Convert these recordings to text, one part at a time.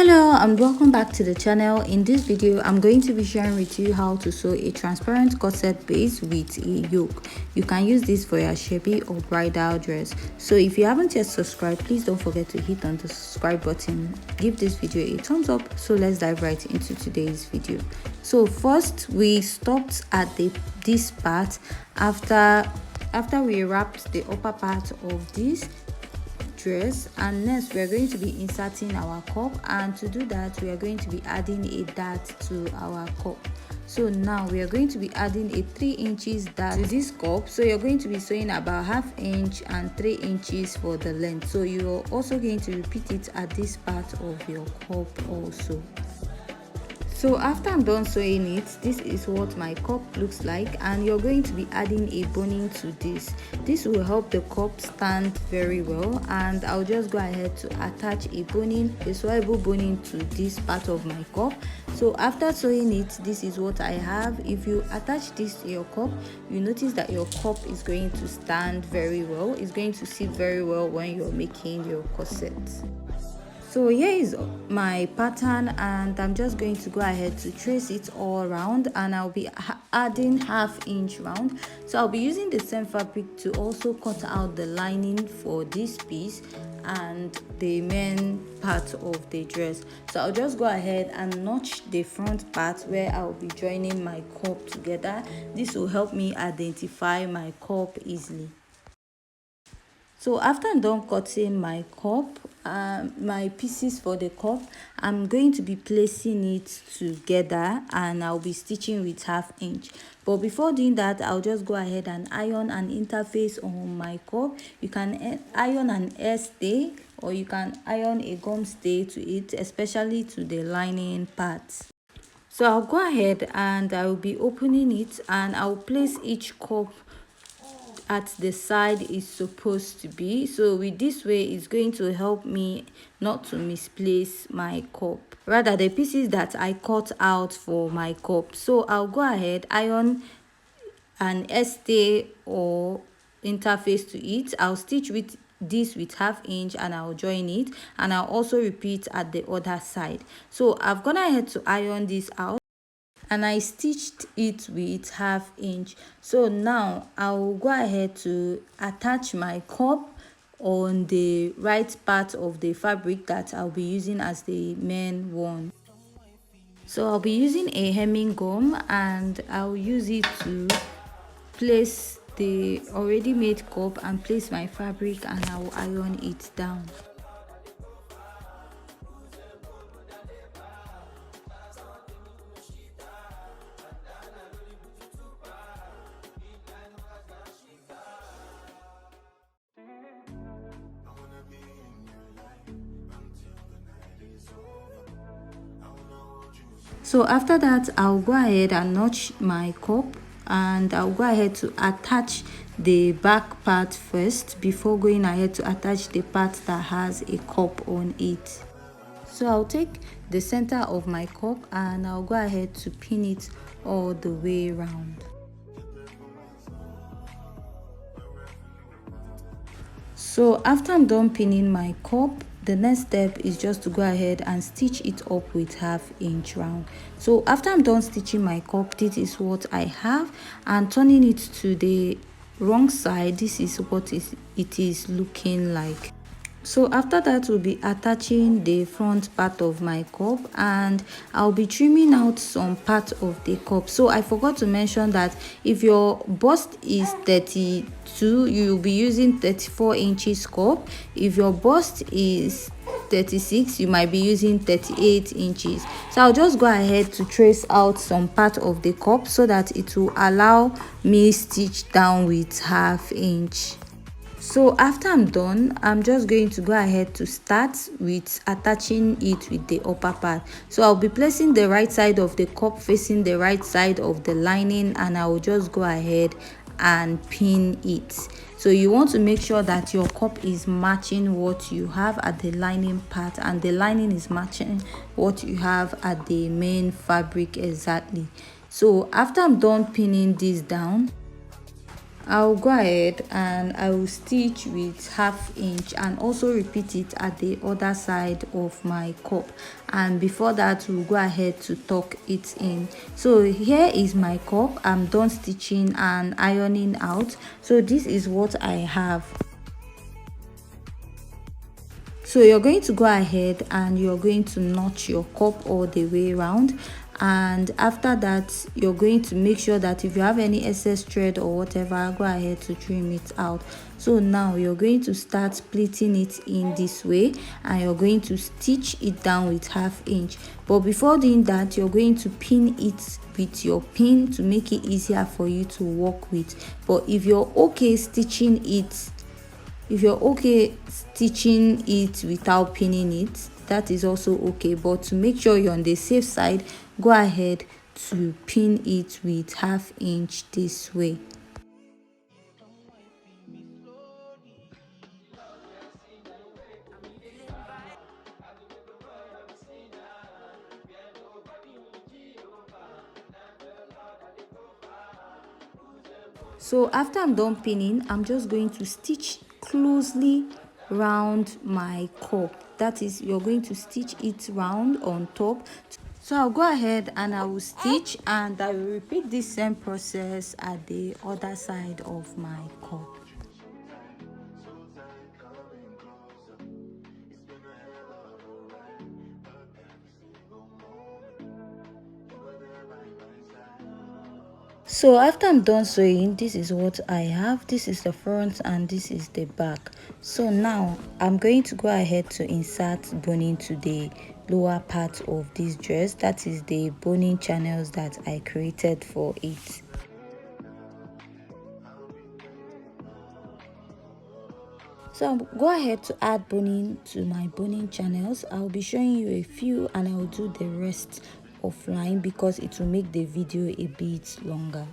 Hello and welcome back to the channel. In this video I'm going to be sharing with you how to sew a transparent corset base with a yoke. You can use this for your shabby or bridal dress. So if you haven't yet subscribed, please don't forget to hit on the subscribe button. Give this video a thumbs up. So let's dive right into today's video. So first we stopped at this part after we wrapped the upper part of this dress, and next we are going to be inserting our cup, and to do that we are going to be adding a dart to our cup. So now we are going to be adding a 3 inches dart to this cup. So you're going to be sewing about 1/2 inch and 3 inches for the length. So you're also going to repeat it at this part of your cup also. So after I'm done sewing it, this is what my cup looks like, and you're going to be adding a boning to this. This will help the cup stand very well, and I'll just go ahead to attach a boning, a sewable boning to this part of my cup. So after sewing it, this is what I have. If you attach this to your cup, you notice that your cup is going to stand very well. It's going to sit very well when you're making your corset. So here is my pattern, and I'm just going to go ahead to trace it all around, and I'll be adding 1/2 inch round. So I'll be using the same fabric to also cut out the lining for this piece and the main part of the dress. So I'll just go ahead and notch the front part where I'll be joining my cup together. This will help me identify my cup easily. So after I'm done cutting my cup, my pieces for the cup, I'm going to be placing it together, and I'll be stitching with 1/2 inch. But before doing that, I'll just go ahead and iron an interface on my cup. You can iron an air stay, or you can iron a gum stay to it, especially to the lining part. So I'll go ahead and I'll be opening it, and I'll place each cup at the side is supposed to be. So with this way, it's going to help me not to misplace my cup, rather the pieces that I cut out for my cup. So I'll go ahead, iron an stay or interface to it. I'll stitch with this with 1/2 inch, and I'll join it, and I'll also repeat at the other side. So I've gone ahead to iron this out, and I stitched it with 1/2 inch. So now I'll go ahead to attach my cup on the right part of the fabric that I'll be using as the main one. So I'll be using a hemming gum, and I'll use it to place the already made cup and place my fabric, and I'll iron it down. So after that, I'll go ahead and notch my cup, and I'll go ahead to attach the back part first before going ahead to attach the part that has a cup on it. So I'll take the center of my cup, and I'll go ahead to pin it all the way around. So after I'm done pinning my cup, the next step is just to go ahead and stitch it up with 1/2 inch round. So after I'm done stitching my cup, this is what I have, and turning it to the wrong side, this is what it is looking like. So after that, we'll be attaching the front part of my cup, and I'll be trimming out some part of the cup. So I forgot to mention that if your bust is 32, you'll be using 34 inches cup. If your bust is 36, you might be using 38 inches. So I'll just go ahead to trace out some part of the cup so that it will allow me stitch down with 1/2 inch. So after I'm done, I'm just going to go ahead to start with attaching it with the upper part. So I'll be placing the right side of the cup facing the right side of the lining, and I will just go ahead and pin it. So you want to make sure that your cup is matching what you have at the lining part, and the lining is matching what you have at the main fabric exactly. So after I'm done pinning this down, I'll go ahead and I will stitch with 1/2 inch and also repeat it at the other side of my cup, and before that we'll go ahead to tuck it in. So here is my cup. I'm done stitching and ironing out. So this is what I have. So you're going to go ahead and you're going to notch your cup all the way around, and after that you're going to make sure that if you have any excess thread or whatever, go ahead to trim it out. So now you're going to start splitting it in this way, and you're going to stitch it down with 1/2 inch. But before doing that, you're going to pin it with your pin to make it easier for you to work with. But if you're okay stitching it, if you're okay stitching it without pinning it, that is also okay, but to make sure you're on the safe side, go ahead to pin it with 1/2 inch this way. So after I'm done pinning, I'm just going to stitch closely round my cup. That is, you're going to stitch it round on top. So I'll go ahead and I will stitch, and I will repeat this same process at the other side of my cup. So after I'm done sewing, this is what I have. This is the front and this is the back. So now I'm going to go ahead to insert boning to the lower part of this dress. That is the boning channels that I created for it. So I'll go ahead to add boning to my boning channels. I'll be showing you a few and I'll do the rest offline because it will make the video a bit longer.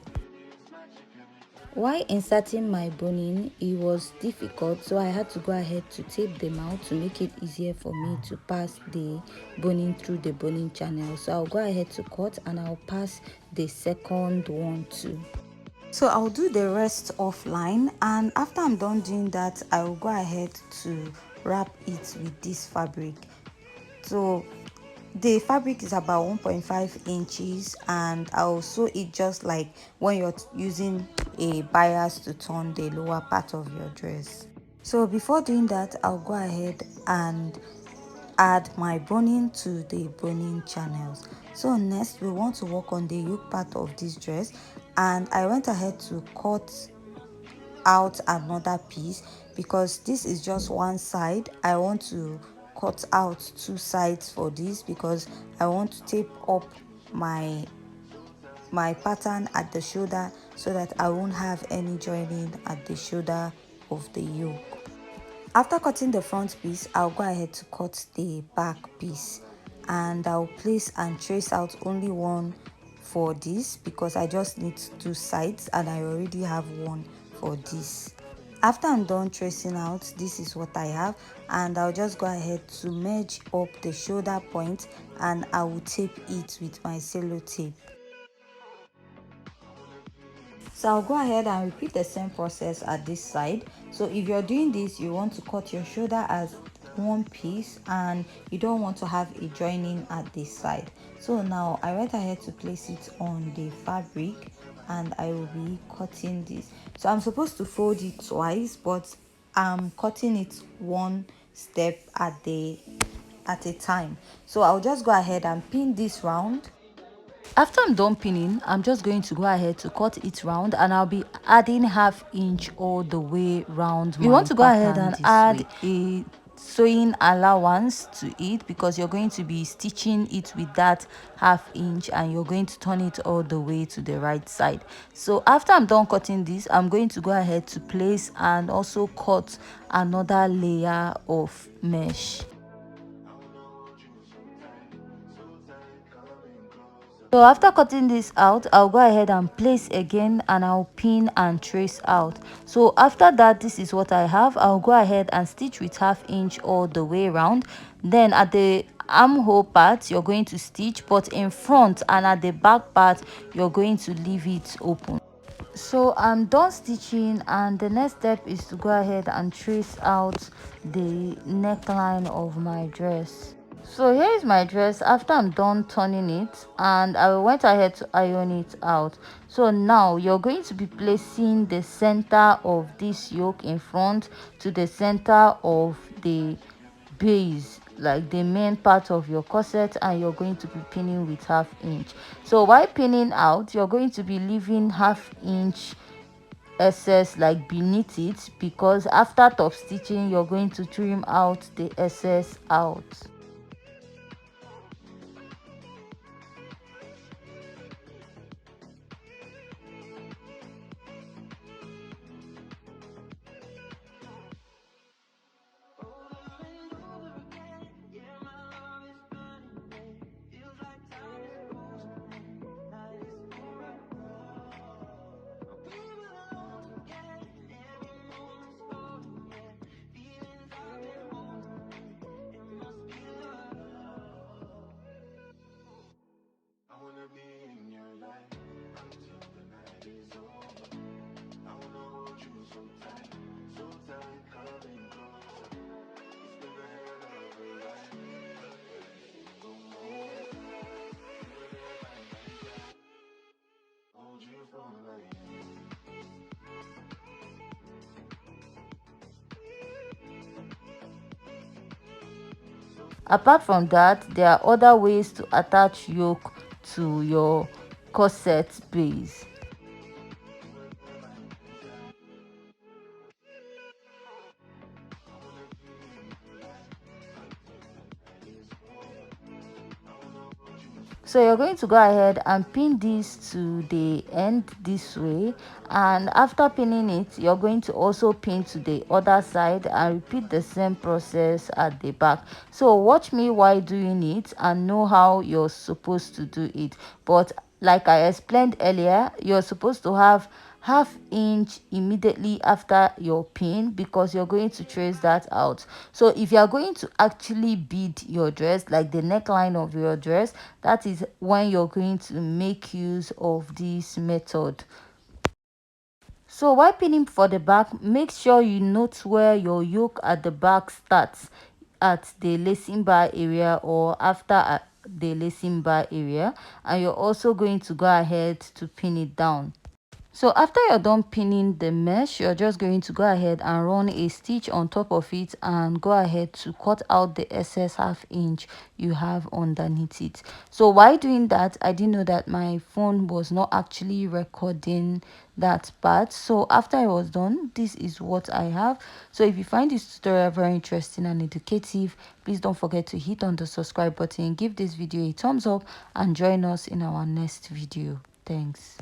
While inserting my boning, it was difficult, so I had to go ahead to tape them out to make it easier for me to pass the boning through the boning channel. So I'll go ahead to cut and I'll pass the second one too. So I'll do the rest offline, and after I'm done doing that, I will go ahead to wrap it with this fabric. So the fabric is about 1.5 inches, and I'll sew it just like when you're using a bias to turn the lower part of your dress. So before doing that, I'll go ahead and add my boning to the boning channels. So next we want to work on the yoke part of this dress, and I went ahead to cut out another piece because this is just one side. I want to cut out two sides for this because I want to tape up my pattern at the shoulder so that I won't have any joining at the shoulder of the yoke. After cutting the front piece, I'll go ahead to cut the back piece, and I'll place and trace out only one for this because I just need two sides and I already have one for this. After I'm done tracing out, this is what I have, and I'll just go ahead to merge up the shoulder point and I will tape it with my cello tape. So I'll go ahead and repeat the same process at this side. So if you're doing this, you want to cut your shoulder as one piece and you don't want to have a joining at this side. So now I went ahead to place it on the fabric and I will be cutting this. So I'm supposed to fold it twice, but I'm cutting it one step at a time. So I'll just go ahead and pin this round. After I'm done pinning, I'm just going to go ahead to cut it round, and I'll be adding 1/2 inch all the way round. You want to go ahead and add a sewing allowance to it because you're going to be stitching it with that 1/2 inch and you're going to turn it all the way to the right side. So after I'm done cutting this, I'm going to go ahead to place and also cut another layer of mesh. So after cutting this out, I'll go ahead and place again and I'll pin and trace out. So after that, this is what I have. I'll go ahead and stitch with 1/2 inch all the way around. Then at the armhole part, you're going to stitch, but in front and at the back part, you're going to leave it open. So I'm done stitching, and the next step is to go ahead and trace out the neckline of my dress. So here is my dress after I'm done turning it, and I went ahead to iron it out. So now you're going to be placing the center of this yoke in front to the center of the base, like the main part of your corset, and you're going to be pinning with 1/2 inch. So while pinning out, you're going to be leaving 1/2 inch excess like beneath it, because after top stitching you're going to trim out the excess out. Apart from that, there are other ways to attach yoke to your corset base. So you're going to go ahead and pin this to the end this way, and after pinning it you're going to also pin to the other side and repeat the same process at the back. So watch me while doing it and know how you're supposed to do it. But like I explained earlier, you're supposed to have 1/2 inch immediately after your pin, because you're going to trace that out. So if you are going to actually bead your dress, like the neckline of your dress, that is when you're going to make use of this method. So while pinning for the back, make sure you note where your yoke at the back starts, at the lacing bar area or after at the lacing bar area, and you're also going to go ahead to pin it down. So after you're done pinning the mesh, you're just going to go ahead and run a stitch on top of it and go ahead to cut out the excess 1/2 inch you have underneath it. So while doing that, I didn't know that my phone was not actually recording that part. So after I was done, this is what I have. So if you find this tutorial very interesting and educative, please don't forget to hit on the subscribe button, give this video a thumbs up, and join us in our next video. Thanks.